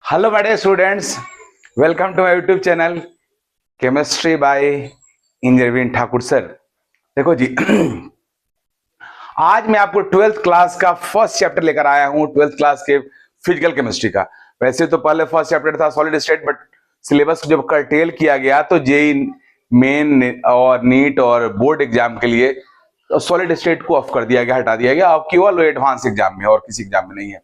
Hello my dear students, welcome to my YouTube channel chemistry by engineer Thakur sir. देखो जी आज मैं आपको ट्वेल्थ क्लास का फर्स्ट चैप्टर लेकर आया हूं, ट्वेल्थ क्लास के फिजिकल केमिस्ट्री का। वैसे तो पहले फर्स्ट चैप्टर था सॉलिड स्टेट, बट सिलेबस जब कर्टेल किया गया तो जेई मेन और नीट और बोर्ड एग्जाम के लिए सॉलिड स्टेट को ऑफ कर दिया गया, हटा दिया गया। अब केवल एडवांस एग्जाम में और किसी एग्जाम में नहीं है।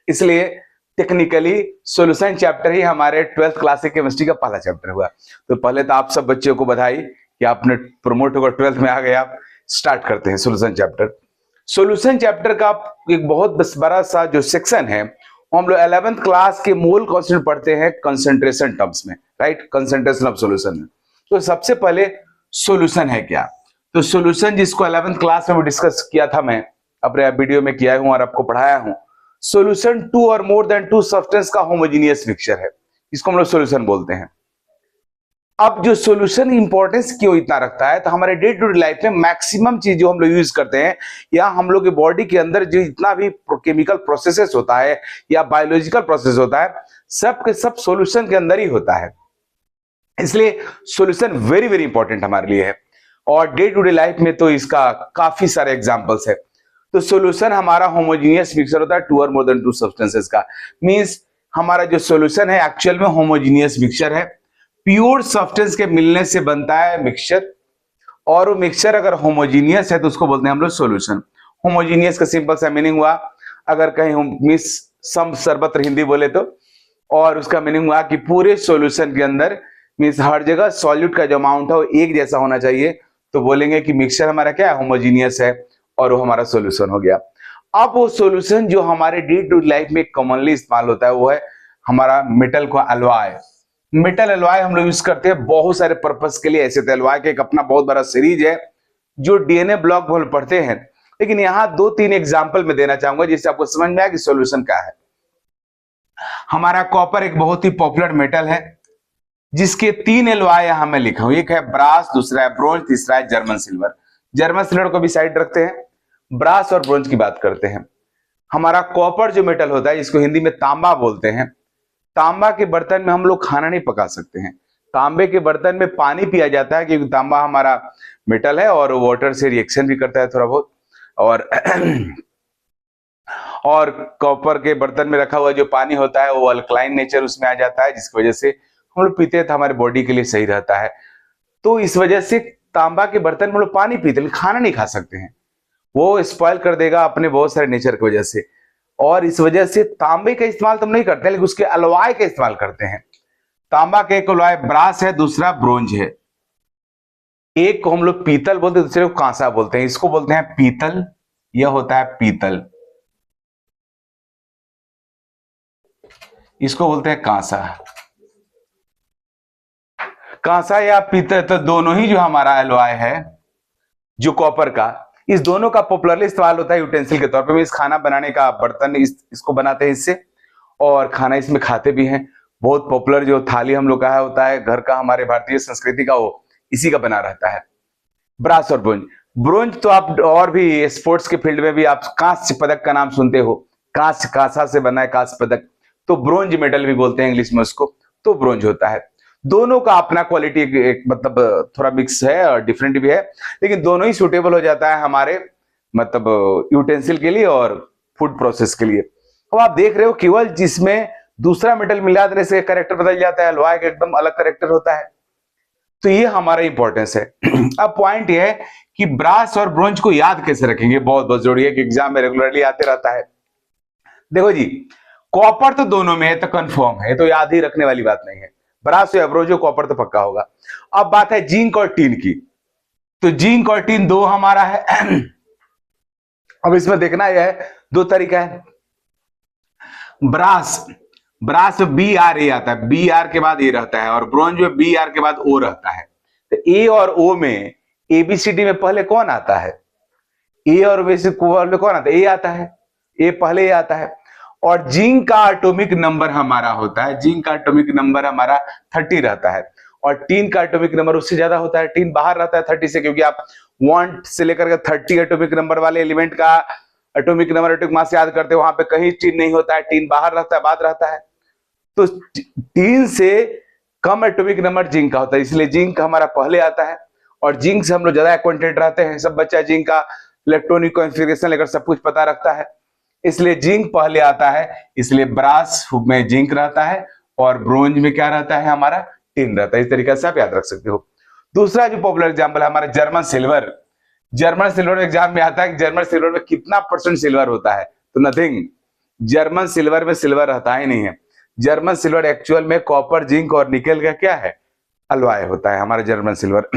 इसलिए टेक्निकली सॉल्यूशन चैप्टर ही हमारे ट्वेल्थ क्लास के केमिस्ट्री का पहला चैप्टर हुआ। तो पहले तो आप सब बच्चों को बधाई कि आपने प्रमोट होकर ट्वेल्थ में आ गए। आप स्टार्ट करते हैं सॉल्यूशन चैप्टर। सॉल्यूशन चैप्टर का एक बहुत बड़ा सा जो सेक्शन है हम लोग 11th क्लास के मोल कॉन्सेंट्रेशन पढ़ते हैं कंसंट्रेशन टर्म्स में, राइट। कंसंट्रेशन ऑफ सॉल्यूशन में तो सबसे पहले सॉल्यूशन है क्या। तो सॉल्यूशन जिसको 11th क्लास में डिस्कस किया था, मैं अपने वीडियो में किया हूं और आपको पढ़ाया हूं। सॉल्यूशन टू और मोर देन टू सब्सटेंस का होमोजेनियस मिक्सचर है, इसको हम लोग सॉल्यूशन बोलते हैं। अब जो सॉल्यूशन इंपॉर्टेंस क्यों इतना रखता है, तो हमारे डे टू डे लाइफ में मैक्सिमम चीज जो हम लोग यूज करते हैं या हम लोग के बॉडी के अंदर जो इतना भी केमिकल प्रोसेसेस होता है या बायोलॉजिकल प्रोसेस होता है, सब के सब सॉल्यूशन के अंदर ही होता है। इसलिए सॉल्यूशन वेरी वेरी इंपॉर्टेंट हमारे लिए है और डे टू डे लाइफ में तो इसका काफी सारे एग्जांपल्स है। तो सॉल्यूशन हमारा होमोजेनियस मिक्सचर होता है टू और मोर देन टू सब्सटेंसेस का। मींस हमारा जो सॉल्यूशन है एक्चुअल में होमोजेनियस मिक्सचर है। प्योर सब्सटेंस के मिलने से बनता है मिक्सचर, और वो मिक्सचर अगर होमोजेनियस है तो उसको बोलते हैं हम लोग सॉल्यूशन। होमोजेनियस का सिंपल सा मीनिंग हुआ, अगर कहीं हम मिस सम सर्वत्र हिंदी बोले तो, और उसका मीनिंग हुआ कि पूरे सॉल्यूशन के अंदर मींस हर जगह सॉल्यूट का जो अमाउंट है वो एक जैसा होना चाहिए। तो बोलेंगे कि मिक्सचर हमारा क्या है, होमोजेनियस है, और वो हमारा सॉल्यूशन हो गया। अब वो सॉल्यूशन जो हमारे डे टू लाइफ में कॉमनली इस्तेमाल होता है वो है हमारा मेटल का अलॉय। मेटल अलॉय हम लोग यूज करते हैं बहुत सारे पर्पस के लिए। ऐसे तो अलॉय का एक अपना बहुत बड़ा सीरीज है जो डीएनए ब्लॉक हम पढ़ते हैं, लेकिन यहां दो तीन एग्जांपल में देना चाहूंगा जिससे आपको समझ में आए कि सॉल्यूशन क्या है। हमारा कॉपर एक बहुत ही पॉपुलर मेटल है जिसके 3 एलॉय यहां मैं लिखा हूं। एक है ब्रास, दूसरा है ब्रोंज, तीसरा है जर्मन सिल्वर। जर्मन सिल्वर को भी साइड रखते हैं, ब्रास और ब्रोंज की बात करते हैं। हमारा कॉपर जो मेटल होता है जिसको हिंदी में तांबा बोलते हैं, तांबा के बर्तन में हम लोग खाना नहीं पका सकते हैं। तांबे के बर्तन में पानी पिया जाता है क्योंकि तांबा हमारा मेटल है और वाटर से रिएक्शन भी करता है थोड़ा बहुत। और कॉपर के बर्तन में रखा हुआ जो पानी होता है वो अल्कलाइन नेचर उसमें आ जाता है, जिसकी वजह से हम लोग पीते हैं तो हमारे बॉडी के लिए सही रहता है। तो इस वजह से तांबा के बर्तन में हम लोग पानी पीते हैं, खाना नहीं खा सकते हैं, वो स्पॉइल कर देगा अपने बहुत सारे नेचर की वजह से। और इस वजह से तांबे का इस्तेमाल तो हम नहीं करते, लेकिन उसके अलॉय का इस्तेमाल करते हैं। तांबा के एक अलॉय ब्रास है, दूसरा ब्रोंज है। एक को हम लोग पीतल बोलते हैं, दूसरे को कांसा बोलते हैं। इसको बोलते हैं पीतल, यह होता है पीतल, इसको बोलते हैं कांसा। कांसा या पीतल तो दोनों ही जो हमारा अलॉय है जो कॉपर का, इस दोनों का पॉपुलरली इस्तेमाल होता है यूटेंसिल के तौर पे। इस खाना बनाने का बर्तन इसको बनाते हैं इससे, और खाना इसमें खाते भी हैं। बहुत पॉपुलर जो थाली हम लोग का होता है घर का, हमारे भारतीय संस्कृति का, वो इसी का बना रहता है। ब्रास और ब्रोंज। ब्रोंज तो आप और भी स्पोर्ट्स के फील्ड में भी आप कांस्य पदक का नाम सुनते हो, कांस्य, कांसा से बना है कांस्य पदक, तो ब्रोंज मेडल भी बोलते हैं इंग्लिश में उसको, तो ब्रोंज होता है। दोनों का अपना क्वालिटी एक मतलब थोड़ा मिक्स है और डिफरेंट भी है, लेकिन दोनों ही सुटेबल हो जाता है हमारे मतलब यूटेंसिल के लिए और फूड प्रोसेस के लिए। अब आप देख रहे हो केवल जिसमें दूसरा मेटल मिला देने से कैरेक्टर बदल जाता है, लोहा का एकदम अलग कैरेक्टर होता है। तो ये हमारा इंपॉर्टेंस है। अब पॉइंट ये है कि ब्रास और ब्रोंज को याद कैसे रखेंगे, बहुत बहुत जरूरी है कि एग्जाम में रेगुलरली आते रहता है। देखो जी, कॉपर तो दोनों में है तो कंफर्म है, तो याद ही रखने वाली बात नहीं है। ब्रास या ब्रोंज, कॉपर तो पक्का होगा। अब बात है जिंक और टीन की, तो जिंक और टीन दो हमारा है। अब इसमें देखना यह है, दो तरीका है। Brass, brass B R A आता है, बी आर के बाद ए रहता है, और ब्रोंज में बी आर के बाद ओ रहता है। तो ए और ओ में एबीसीडी में पहले कौन आता है, ए और बी से पहले कौन आता है, ए आता है, ए पहले ए आता है। और जिंक का एटॉमिक नंबर हमारा होता है, जिंक का एटॉमिक नंबर हमारा 30 रहता है, और टीन का एटॉमिक नंबर उससे ज्यादा होता है। टीन बाहर रहता है 30 से, क्योंकि आप 1 से लेकर के 30 एटॉमिक नंबर वाले एलिमेंट का एटॉमिक नंबर, एटॉमिक मास याद करते हो, वहां पे कहीं टीन नहीं होता है, टीन बाहर रहता है, बाद रहता है। तो 3 से कम एटॉमिक नंबर जिंक का होता है, इसलिए जिंक हमारा पहले आता है और जिंक से हम लोग ज्यादा एक्वांटेड रहते हैं। सब बच्चा जिंक का इलेक्ट्रॉनिक कॉन्फ़िगरेशन लेकर सब कुछ पता रखता है, इसलिए जिंक पहले आता है। इसलिए ब्रास में जिंक रहता है और ब्रोंज में क्या रहता है, हमारा टिन रहता है। इस तरीके से आप याद रख सकते हो। दूसरा जो पॉपुलर एग्जाम्पल है हमारा German silver. German silver exam में आता है कि जर्मन सिल्वर में कितना % सिल्वर होता है, तो नथिंग, जर्मन सिल्वर में सिल्वर रहता ही नहीं है। जर्मन सिल्वर एक्चुअल में कॉपर, जिंक और निकेल का क्या है, अलॉय होता है हमारा जर्मन सिल्वर।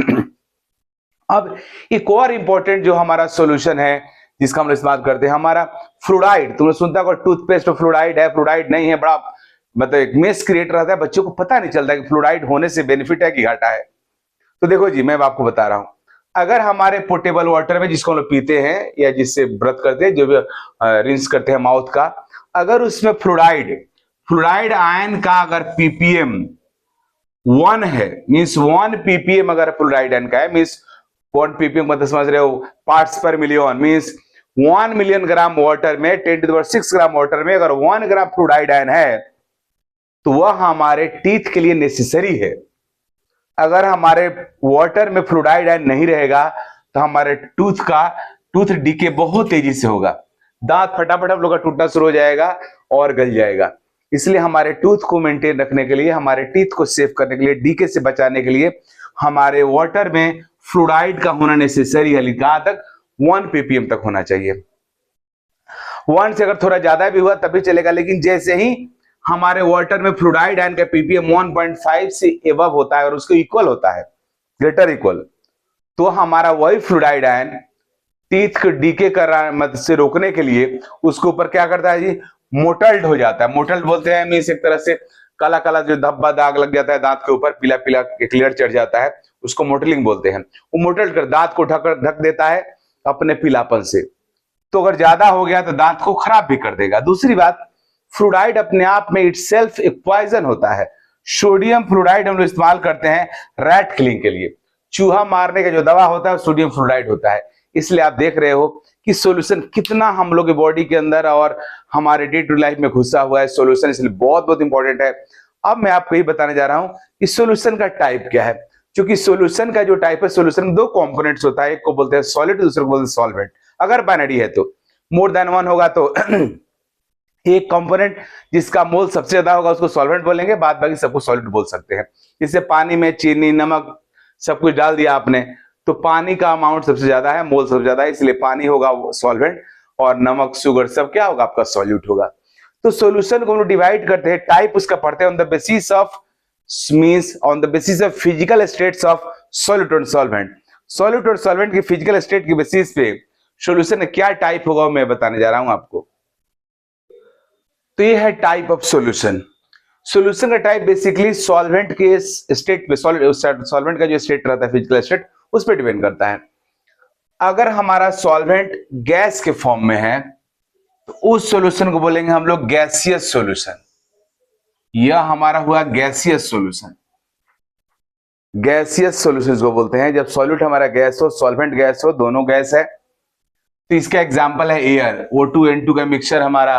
अब एक और इंपॉर्टेंट जो हमारा सॉल्यूशन है जिसका हम इस्तेमाल करते हैं, हमारा फ्लोराइड। तुमने सुनता होगा टूथपेस्ट में फ्लोराइड है, फ्लोराइड नहीं है, बड़ा मतलब एक मिस क्रिएट रहता है, बच्चों को पता नहीं चलता कि फ्लोराइड होने से बेनिफिट है कि घाटा है। तो देखो जी, मैं आपको बता रहा हूं, अगर हमारे पोर्टेबल वाटर में जिसको हम लोग पीते हैं या जिससे ब्रश करते हैं, जो भी रिंस करते हैं माउथ का, अगर उसमें फ्लोराइड आयन का अगर ppm 1 है, मीन्स 1 ppm अगर फ्लोराइड आयन का है, मीन्स 1 ppm मतलब समझ रहे हो पार्ट्स पर million, means 1 million gram water में 10⁶ ग्राम वाटर में अगर 1 ग्राम फ्लोराइड आयन है तो वह हमारे टीथ के लिए नेसेसरी है। अगर हमारे वाटर में फ्लोराइड आयन नहीं रहेगा तो हमारे टूथ डीके बहुत तेजी से होगा, दांत फटाफट हम लोग का टूटना शुरू हो जाएगा और गल जाएगा। इसलिए हमारे टूथ को मेंटेन रखने के लिए, हमारे टीथ को सेव करने के लिए, डीके से बचाने के लिए हमारे वाटर में फ्लोराइड का होना नेसेसरी है। कहां तक, 1 ppm तक होना चाहिए। 1 से अगर थोड़ा ज्यादा भी हुआ तभी चलेगा, लेकिन जैसे ही हमारे वाटर में फ्लोराइड आयन का ppm 1.5 से एबव होता है और उसको इक्वल होता है, ग्रेटर इक्वल, तो हमारा वही फ्लोराइड आयन टीथ को डीके कर से रोकने के लिए उसके ऊपर क्या करता है जी, मोटल्ड हो जाता है। मोटल्ड बोलते हैं मीन्स एक तरह से काला काला जो धब्बा दाग लग जाता है दांत के ऊपर, पीला पीला एक लेयर चढ़ जाता है, उसको मोटलिंग बोलते हैं। वो मोटल्ड कर दांत को ढक देता है अपने पीलापन से। तो अगर ज्यादा हो गया तो दांत को खराब भी कर देगा। दूसरी बात, फ्लोराइड अपने आप में इटसेल्फ एक पॉइजन होता है। सोडियम फ्लोराइड हम लोग इस्तेमाल करते हैं रैट किलिंग के लिए, चूहा मारने का जो दवा होता है सोडियम फ्लोराइड होता है। इसलिए आप देख रहे हो कि सॉल्यूशन कितना हम लोग के बॉडी के अंदर और हमारे डे टू लाइफ में घुसा हुआ है सॉल्यूशन, इसलिए बहुत बहुत इंपॉर्टेंट है। अब मैं आपको ये बताने जा रहा हूं कि सॉल्यूशन का टाइप क्या है। क्योंकि सॉल्यूशन का जो टाइप है, सॉल्यूशन में 2 कंपोनेंट्स होता है, एक को बोलते हैं सॉलिड, दूसरे को बोलते हैं सॉल्वेंट। अगर बाइनरी है तो मोर देन 1 होगा तो एक कंपोनेंट जिसका मोल सबसे ज्यादा होगा उसको सॉल्वेंट बोलेंगे, बाद बाकी सबको सॉलिड बोल सकते हैं। जैसे पानी में चीनी, नमक सब कुछ डाल दिया आपने, तो पानी का अमाउंट सबसे ज्यादा है, मोल सबसे ज्यादा है, इसलिए पानी होगा सॉल्वेंट और नमक, शुगर सब क्या होगा, आपका सॉल्यूट होगा। तो सॉल्यूशन को हम लोग डिवाइड करते हैं, टाइप उसका पढ़ते हैं on the basis of, means on the basis of physical states of solute और सॉल्वेंट। सॉल्यूट और सॉल्वेंट की फिजिकल स्टेट की बेसिस पे सॉल्यूशन का क्या टाइप होगा मैं बताने जा रहा हूं आपको। तो ये है टाइप ऑफ सॉल्यूशन। सॉल्यूशन का टाइप बेसिकली सॉल्वेंट के स्टेट पे, सॉल्वेंट का जो स्टेट रहता है फिजिकल स्टेट, उस पर डिपेंड करता है। अगर हमारा सॉल्वेंट गैस के फॉर्म में है तो उस सॉल्यूशन को बोलेंगे हम लोग गैसियस सॉल्यूशन। यह हमारा हुआ गैसियस सॉल्यूशन। गैसियस सॉल्यूशंस को बोलते हैं जब सॉल्यूट हमारा गैस हो, सॉल्वेंट गैस हो, दोनों गैस है। तो इसका एग्जांपल है एयर, O2 N2 का मिक्सचर। हमारा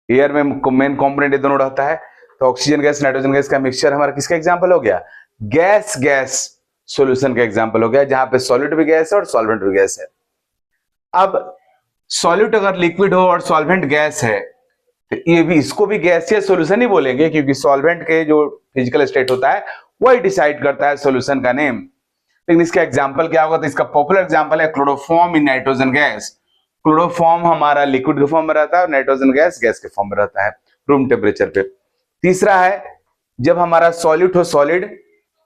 एयर में मेन कंपोनेंट ये दोनों रहता है, तो ऑक्सीजन गैस नाइट्रोजन गैस का मिक्सचर हमारा किसका एग्जांपल हो गया, गैस सॉल्यूशन का एग्जांपल हो गया, जहां पे सॉल्यूट भी गैस है और सॉल्वेंट भी गैस है। अब सॉल्यूट अगर लिक्विड हो और सॉल्वेंट गैस है तो ये भी, इसको भी गैसियस सॉल्यूशन ही बोलेंगे, क्योंकि सॉल्वेंट के जो फिजिकल स्टेट होता है वही डिसाइड करता है सॉल्यूशन का नेम। लेकिन इसका एग्जांपल क्या होगा, तो इसका पॉपुलर एग्जांपल है क्लोरोफॉर्म इन नाइट्रोजन गैस। क्लोरोफॉर्म हमारा लिक्विड के फॉर्म में रहता है और नाइट्रोजन गैस गैस के फॉर्म में रहता है रूम टेम्परेचर पे। तीसरा है जब हमारा सॉल्यूट हो सॉलिड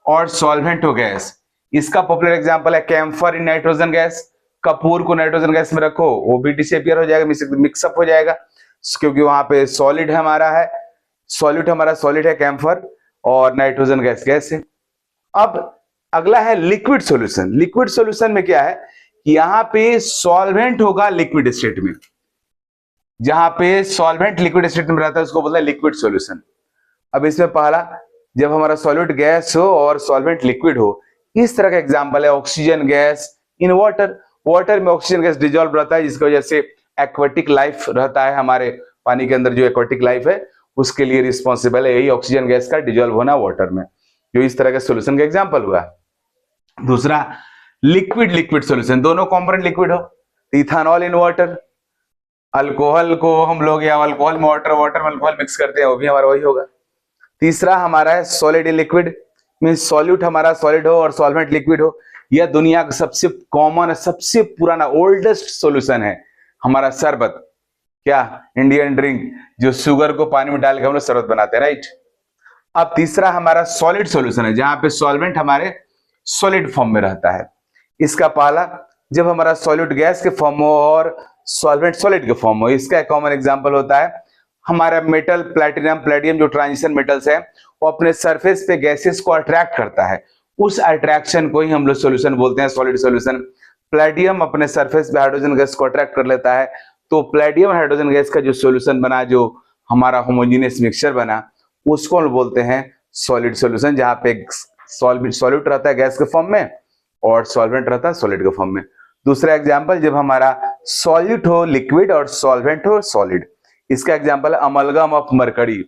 और सॉल्वेंट हो गैस। इसका पॉपुलर एग्जांपल है कैम्फर इन नाइट्रोजन गैस। कपूर को नाइट्रोजन गैस में रखो, वो भी डिसअपियर हो जाएगा, मिक्सअप हो जाएगा, क्योंकि वहां पे सॉलिड हमारा है, सॉल्यूट हमारा सॉलिड है कैम्फर, और नाइट्रोजन गैस गैस है। अब अगला है लिक्विड सॉल्यूशन। लिक्विड सॉल्यूशन में क्या है, यहां पे सॉल्वेंट होगा लिक्विड स्टेट में, जहां पे सॉल्वेंट लिक्विड स्टेट में रहता है उसको बोलते हैं लिक्विड सॉल्यूशन। अब इसमें पहला, जब हमारा सॉल्यूट गैस हो और सॉल्वेंट लिक्विड हो, इस तरह का एग्जांपल है oxygen gas in water. Water में ऑक्सीजन गैस डिजॉल्व रहता है, जिसकी वजह से एक्वाटिक लाइफ रहता है, हमारे पानी के अंदर जो एक्वाटिक लाइफ है उसके लिए रिस्पॉन्सिबल है यही ऑक्सीजन गैस का डिजोल्व होना वाटर में, जो इस तरह के सोल्यूशन का एग्जाम्पल हुआ। दूसरा लिक्विड लिक्विड सोल्यूशन, दोनों कॉम्पोनेंट लिक्विड हो, इथेनॉल इन वाटर, अल्कोहल को हम लोग या अल्कोहल में वाटर, वाटर में अल्कोहल मिक्स करते हैं, वो भी हमारा वही होगा। तीसरा हमारा है solid in liquid, means solute हमारा सॉलिड हो और सॉल्वेंट लिक्विड हो। यह दुनिया का सबसे कॉमन, सबसे पुराना, ओल्डेस्ट सॉल्यूशन है हमारा शरबत, क्या इंडियन ड्रिंक, जो शुगर को पानी में डाल के हम लोग शरबत बनाते हैं, राइट। अब तीसरा हमारा सॉलिड सॉल्यूशन है, जहां पे सॉल्वेंट हमारे सॉलिड फॉर्म में रहता है। इसका पहला जब हमारा सॉल्यूट गैस के फॉर्म हो और सॉल्वेंट सॉलिड के फॉर्म हो। इसका एक कॉमन एग्जांपल होता है हमारा मेटल प्लैटिनम, प्लेडियम, जो ट्रांजिशन मेटल्स है, वो अपने सरफेस पे गैसेस को अट्रैक्ट करता है, उस अट्रैक्शन को ही हम लोग सॉल्यूशन बोलते हैं, सॉलिड सॉल्यूशन। प्लेडियम अपने सरफेस पे हाइड्रोजन गैस को अट्रैक्ट कर लेता है, तो प्लेडियम हाइड्रोजन गैस का जो सॉल्यूशन बना, जो हमारा होमोजेनियस मिक्सचर बना, उसको हम बोलते हैं सॉलिड सॉल्यूशन, जहां पे सॉल्यूट रहता है गैस के फॉर्म में और सॉल्वेंट रहता है सॉलिड के फॉर्म में। दूसरा एग्जांपल जब हमारा सॉल्यूट हो लिक्विड और सॉल्वेंट हो सॉलिड। इसका एग्जांपल है अमलगम ऑफ मरकरी।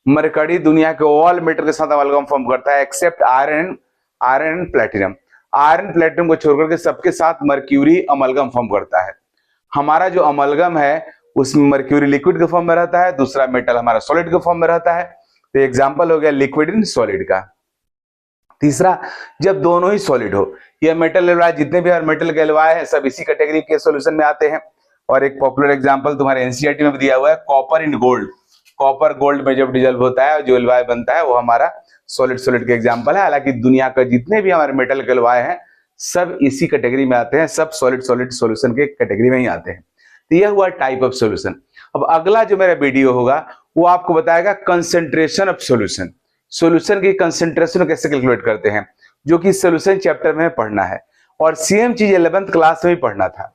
मरकरी दुनिया के ऑल मेटल के साथ अमलगम फॉर्म करता है except iron and platinum. Iron platinum को छोड़कर के सबके साथ मर्क्यूरी अमलगम फॉर्म करता है। हमारा जो अमलगम है उसमें मर्क्यूरी लिक्विड के फॉर्म में रहता है, दूसरा मेटल हमारा सॉलिड के फॉर्म में रहता है। तो एग्जांपल हो गया लिक्विड इन सॉलिड का। तीसरा जब दोनों ही सॉलिड हो, ये मेटल एलॉय, जितने भी मेटल के एलॉय हैं सब इसी कैटेगरी के सॉल्यूशन में आते हैं। और एक पॉपुलर एग्जांपल तुम्हारे एनसीईआरटी में भी दिया हुआ है, copper in gold. Copper gold में जब डिजोल्व होता है जो एलॉय बनता है वो हमारा सॉलिड सॉलिड का एग्जांपल है। हालांकि दुनिया का जितने भी हमारे मेटल के एलॉय हैं सब इसी कैटेगरी में आते हैं, सब सॉलिड सॉलिड सॉल्यूशन के कैटेगरी में ही आते हैं। तो यह हुआ टाइप ऑफ सॉल्यूशन। अब अगला जो मेरा वीडियो होगा वो आपको बताएगा कंसेंट्रेशन ऑफ सॉल्यूशन, सॉल्यूशन की कंसेंट्रेशन कैसे कैलकुलेट करते हैं, जो कि सॉल्यूशन चैप्टर में पढ़ना है और सेम चीज 11th क्लास में ही पढ़ना था।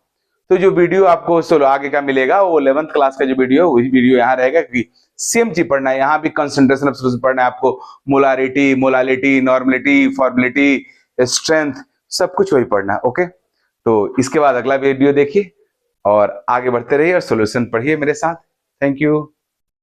तो जो वीडियो आपको आगे का मिलेगा वो 11th क्लास का जो वीडियो, वही वीडियो यहाँ रहेगा, क्योंकि सेम चीज पढ़ना है। यहाँ भी कंसेंट्रेशन ऑफ सॉल्यूशन पढ़ना है आपको, मोलारिटी, मोलालिटी, नॉर्मलिटी, फॉर्मुलिटी, स्ट्रेंथ, सब कुछ वही पढ़ना है। ओके, तो इसके बाद अगला वीडियो देखिए और आगे बढ़ते रहिए और सॉल्यूशन पढ़िए मेरे साथ। Thank you.